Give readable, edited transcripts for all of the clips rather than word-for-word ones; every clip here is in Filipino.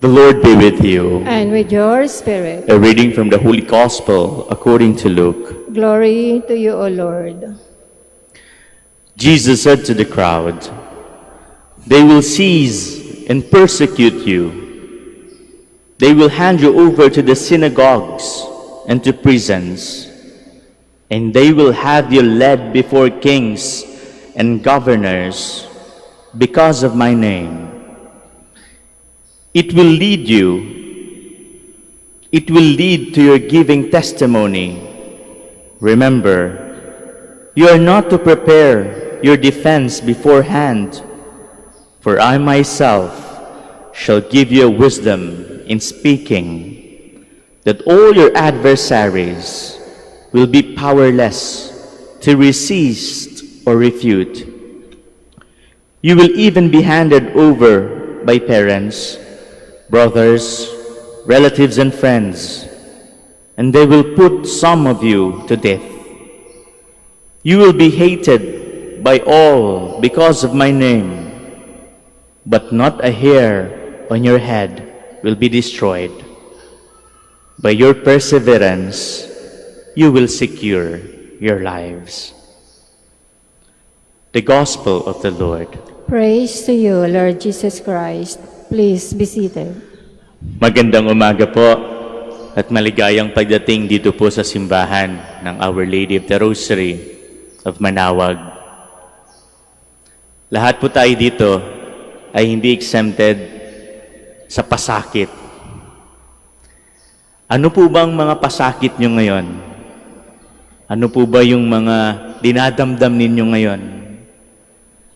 The Lord be with you. And with your spirit. A reading from the Holy Gospel according to Luke. Glory to you, O Lord. Jesus said to the crowd, "They will seize and persecute you. They will hand you over to the synagogues and to prisons, and they will have you led before kings and governors because of my name. It will lead to your giving testimony. Remember, you are not to prepare your defense beforehand, for I myself shall give you wisdom in speaking, that all your adversaries will be powerless to resist or refute. You will even be handed over by parents, brothers, relatives, and friends, and they will put some of you to death. You will be hated by all because of my name, but not a hair on your head will be destroyed. By your perseverance, you will secure your lives." The Gospel of the Lord. Praise to you, Lord Jesus Christ. Please be seated. Magandang umaga po at maligayang pagdating dito po sa simbahan ng Our Lady of the Rosary of Manaoag. Lahat po tayo dito ay hindi exempted sa pasakit. Ano po bang mga pasakit nyo ngayon? Ano po ba yung mga dinadamdam ninyo ngayon?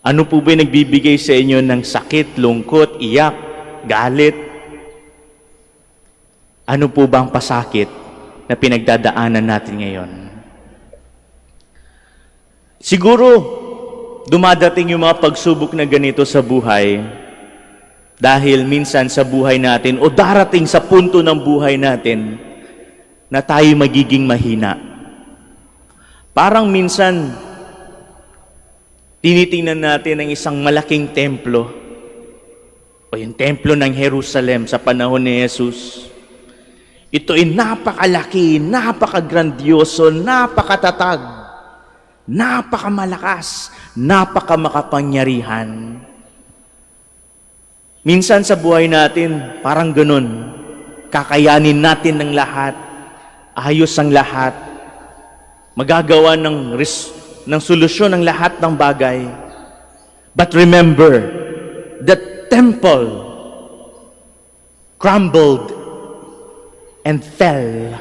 Ano po ba yung nagbibigay sa inyo ng sakit, lungkot, iyak, galit? Ano po bang pasakit na pinagdadaanan natin ngayon? Siguro, dumadating yung mga pagsubok na ganito sa buhay dahil minsan sa buhay natin o darating sa punto ng buhay natin na tayo magiging mahina. Parang minsan, tinitingnan natin ang isang malaking templo o yung templo ng Jerusalem sa panahon ni Jesus. Ito ay napakalaki, napakagrandioso, napakatatag, napakamalakas, napakamakapangyarihan. Minsan sa buhay natin, parang ganun. Kakayanin natin ng lahat, ayos ang lahat, magagawa ng solusyon ng lahat ng bagay. But remember, the temple crumbled and fell.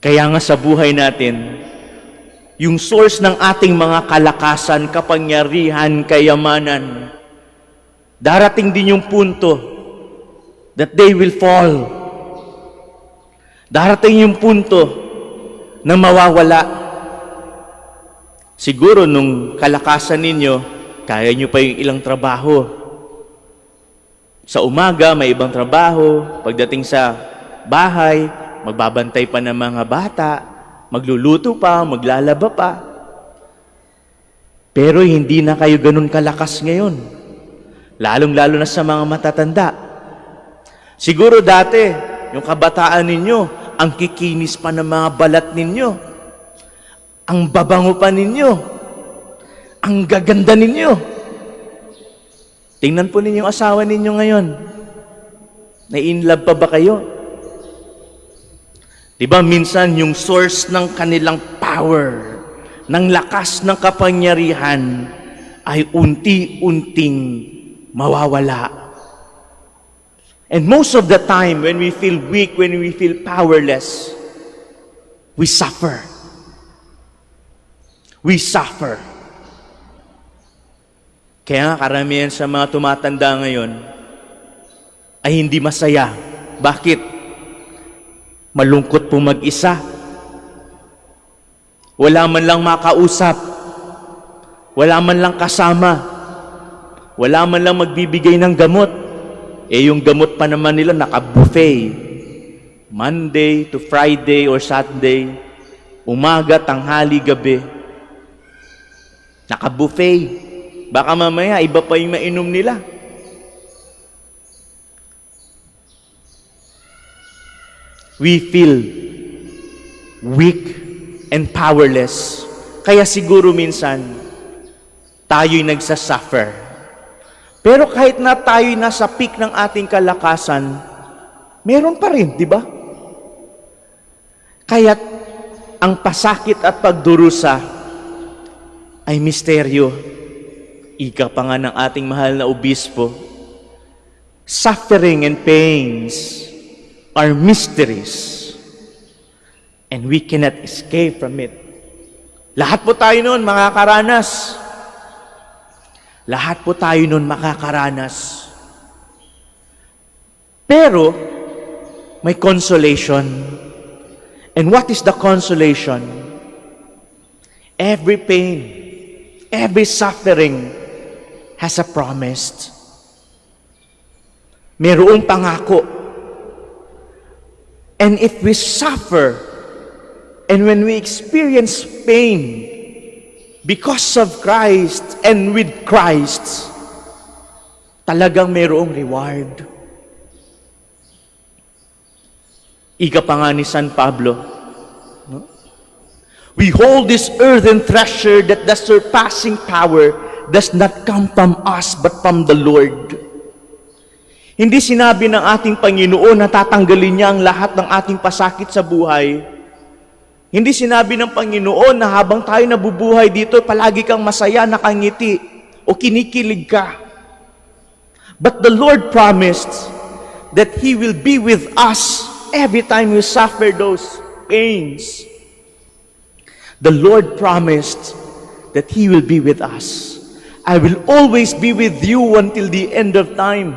Kaya nga sa buhay natin, yung source ng ating mga kalakasan, kapangyarihan, kayamanan, darating din yung punto that they will fall. Darating yung punto na mawawala. Siguro nung kalakasan ninyo, kaya nyo pa yung ilang trabaho. Sa umaga, may ibang trabaho. Pagdating sa bahay, magbabantay pa ng mga bata, magluluto pa, maglalaba pa. Pero hindi na kayo ganun kalakas ngayon. Lalong-lalo na sa mga matatanda. Siguro dati, yung kabataan ninyo, ang kikinis pa ng mga balat ninyo. Ang babango pa ninyo. Ang gaganda ninyo. Tingnan po ninyo yung asawa ninyo ngayon. Na-in-love pa ba kayo? Diba minsan yung source ng kanilang power, ng lakas ng kapangyarihan, ay unti-unting mawawala. And most of the time, when we feel weak, when we feel powerless, we suffer. We suffer. Kaya nga karamihan sa mga tumatanda ngayon ay hindi masaya. Bakit? Malungkot po mag-isa. Wala man lang makausap. Wala man lang kasama. Wala man lang magbibigay ng gamot. Yung gamot pa naman nila naka-buffet. Monday to Friday or Saturday, umaga, tanghali, gabi. Naka-buffet. Baka mamaya, iba pa yung mainom nila. we feel weak and powerless. Kaya siguro minsan, tayo'y nagsasuffer. Pero kahit na tayo'y nasa peak ng ating kalakasan, meron pa rin, di ba? Kaya't ang pasakit at pagdurusa ay misteryo. Ika pa nga ng ating mahal na obispo, suffering and pains are mysteries and we cannot escape from it. Lahat po tayo noon makakaranas. Lahat po tayo noon makakaranas. Pero may consolation. And what is the consolation? Every pain, every suffering has a promise. Mayroong pangako. And if we suffer, and when we experience pain because of Christ and with Christ, talagang mayroong reward. Ika pa nga ni San Pablo, no? We hold this earthen treasure that the surpassing power does not come from us but from the Lord. Hindi sinabi ng ating Panginoon na tatanggalin niya ang lahat ng ating pasakit sa buhay. Hindi sinabi ng Panginoon na habang tayo nabubuhay dito, palagi kang masaya, nakangiti, o kinikilig ka. But the Lord promised that He will be with us every time we suffer those pains. The Lord promised that He will be with us. I will always be with you until the end of time.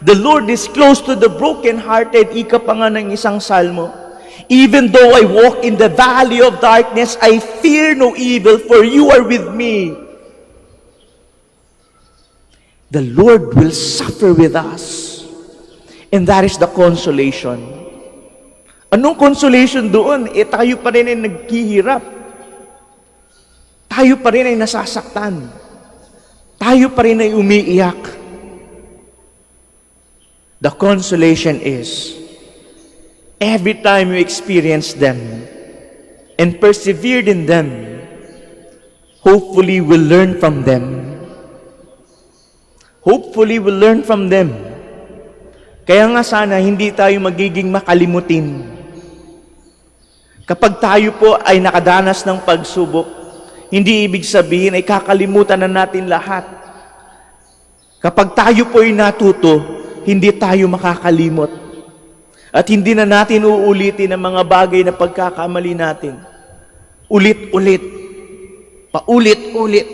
The Lord is close to the broken-hearted. Ika pa nga ng isang salmo. Even though I walk in the valley of darkness, I fear no evil, for you are with me. The Lord will suffer with us. And that is the consolation. Anong consolation doon? Tayo pa rin ay naghihirap. Tayo pa rin ay nasasaktan. Tayo pa rin ay umiiyak. The consolation is, every time you experience them and persevered in them, hopefully we'll learn from them. Hopefully we'll learn from them. Kaya nga sana hindi tayo magiging makalimutin. Kapag tayo po ay nakadanas ng pagsubok, hindi ibig sabihin ay kakalimutan na natin lahat. Kapag tayo po ay natuto, hindi tayo makakalimot. At hindi na natin uulitin ang mga bagay na pagkakamali natin. Ulit-ulit. Paulit-ulit.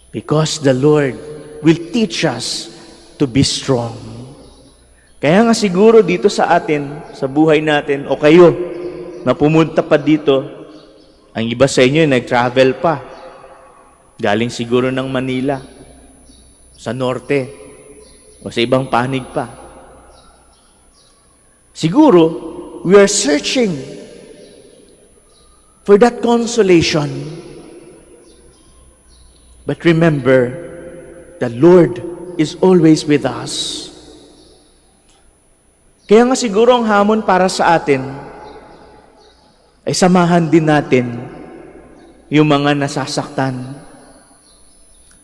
Because the Lord will teach us to be strong. Kaya nga siguro dito sa atin, sa buhay natin, o kayo na pumunta pa dito, ang iba sa inyo nag-travel pa. Galing siguro ng Manila, sa norte, o sa ibang panig pa. Siguro, we are searching for that consolation. But remember, the Lord is always with us. Kaya nga siguro ang hamon para sa atin ay samahan din natin yung mga nasasaktan.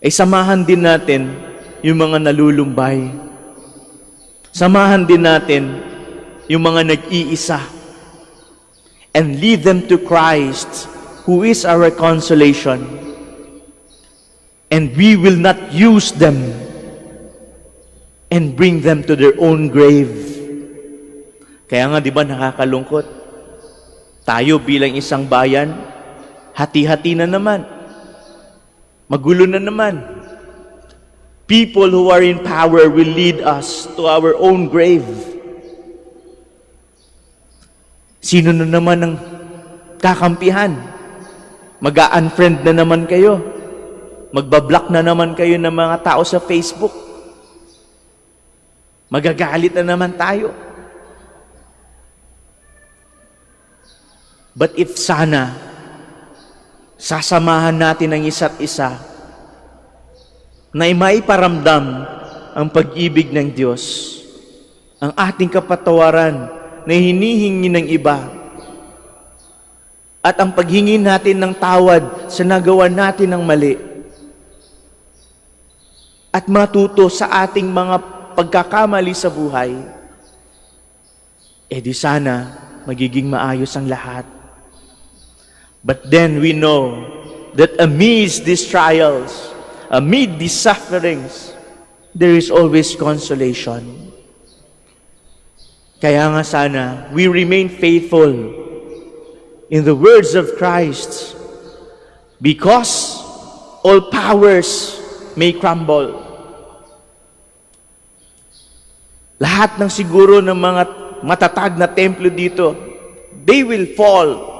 Ay samahan din natin yung mga nalulumbay. Samahan din natin yung mga nag-iisa. And lead them to Christ, who is our consolation. And we will not use them and bring them to their own grave. Kaya nga, di ba, nakakalungkot? Tayo bilang isang bayan, hati-hati na naman. Magulo na naman. People who are in power will lead us to our own grave. Sino na naman ang kakampihan? Mag-a-unfriend na naman kayo. Magbablock na naman kayo ng mga tao sa Facebook. Magagalit na naman tayo. But if sana, sasamahan natin ang isa't isa na maiparamdam ang pag-ibig ng Diyos, ang ating kapatawaran na hinihingi ng iba, at ang paghingi natin ng tawad sa nagawa natin ng mali, at matuto sa ating mga pagkakamali sa buhay, di sana magiging maayos ang lahat. But then we know that amidst these trials, amid these sufferings, there is always consolation. Kaya nga sana, we remain faithful in the words of Christ, because all powers may crumble. Lahat ng siguro ng mga matatag na templo dito, they will fall.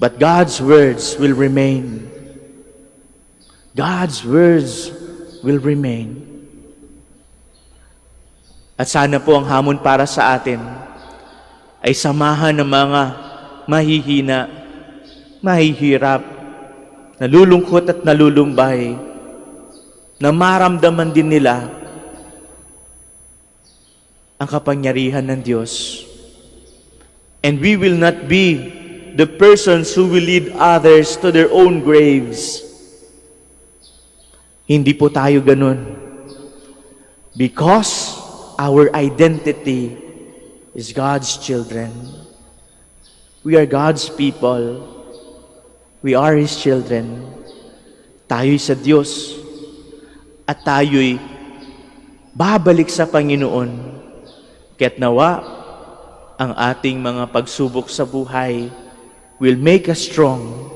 But God's words will remain. God's words will remain. At sana po ang hamon para sa atin ay samahan ng mga mahihina, mahihirap, nalulungkot at nalulumbay, na maramdaman din nila ang kapangyarihan ng Diyos. And we will not be the persons who will lead others to their own graves. Hindi po tayo ganun. Because our identity is God's children. We are God's people. We are His children. Tayo'y sa Diyos. At tayo'y babalik sa Panginoon. Kaya't nawa, ang ating mga pagsubok sa buhay will make us strong,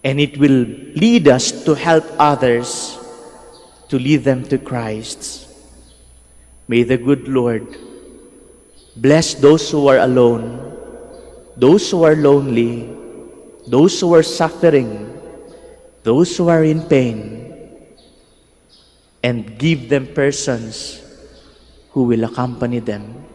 and it will lead us to help others, to lead them to Christ. May the good Lord bless those who are alone, those who are lonely, those who are suffering, those who are in pain, and give them persons who will accompany them.